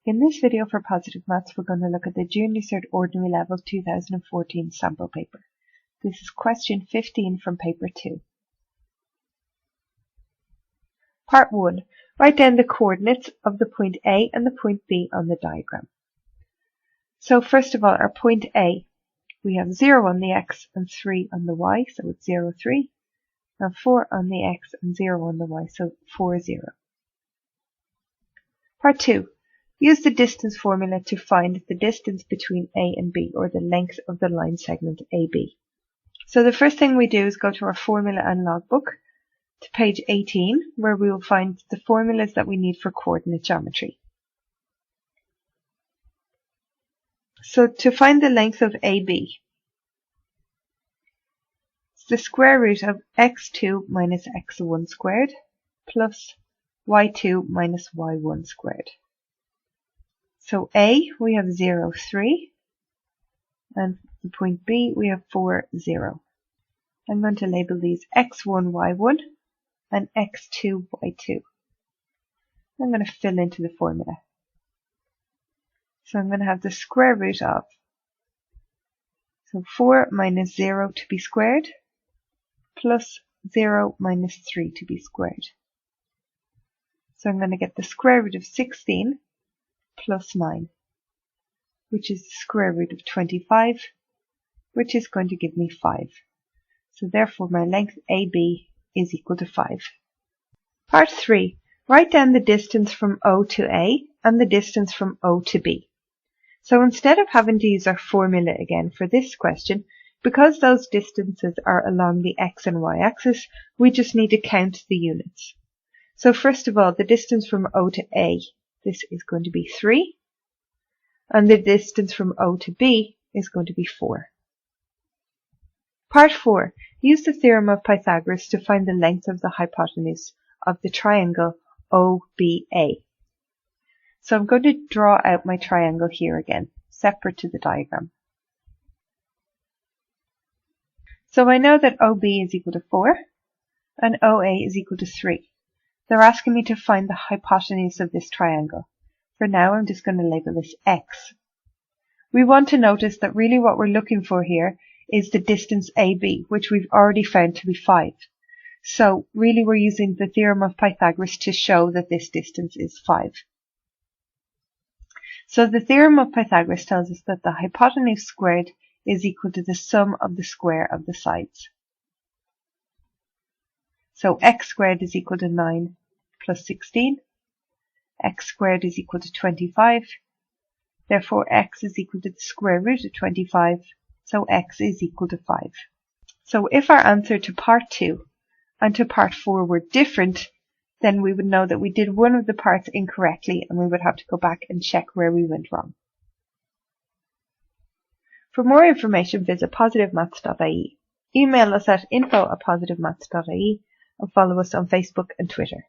In this video for Positive Maths, we're going to look at the Junior Cert Ordinary Level 2014 sample paper. This is question 15 from paper 2. Part 1. Write down the coordinates of the point A and the point B on the diagram. So first of all, our point A, we have 0 on the x and 3 on the y, so it's 0, 3, and 4 on the x and 0 on the y, so 4, 0. Part 2. Use the distance formula to find the distance between A and B, or the length of the line segment AB. So the first thing we do is go to our formula and logbook to page 18, where we will find the formulas that we need for coordinate geometry. So to find the length of AB, it's the square root of x2 minus x1 squared plus y2 minus y1 squared. So A, we have 0, 3, and the point B, we have 4, 0. I'm going to label these x1, y1, and x2, y2. I'm going to fill into the formula. So I'm going to have the square root of, so 4 minus 0 to be squared, plus 0 minus 3 to be squared. So I'm going to get the square root of 16, plus 9, which is the square root of 25, which is going to give me 5. So therefore my length AB is equal to 5. Part 3. Write down the distance from O to A and the distance from O to B. So instead of having to use our formula again for this question, because those distances are along the x and y axis, we just need to count the units. So first of all, the distance from O to A, this is going to be 3, and the distance from O to B is going to be 4. Part 4. Use the theorem of Pythagoras to find the length of the hypotenuse of the triangle OBA. So I'm going to draw out my triangle here again, separate to the diagram. So I know that OB is equal to 4 and OA is equal to 3. They're asking me to find the hypotenuse of this triangle. For now, I'm just going to label this x. We want to notice that really what we're looking for here is the distance AB, which we've already found to be 5. So really we're using the theorem of Pythagoras to show that this distance is 5. So the theorem of Pythagoras tells us that the hypotenuse squared is equal to the sum of the square of the sides. So x squared is equal to 9 plus 16. X squared is equal to 25. Therefore, x is equal to the square root of 25. So x is equal to 5. So if our answer to part 2 and to part 4 were different, then we would know that we did one of the parts incorrectly and we would have to go back and check where we went wrong. For more information, visit PositiveMaths.ie. Email us at info@PositiveMaths.ie and follow us on Facebook and Twitter.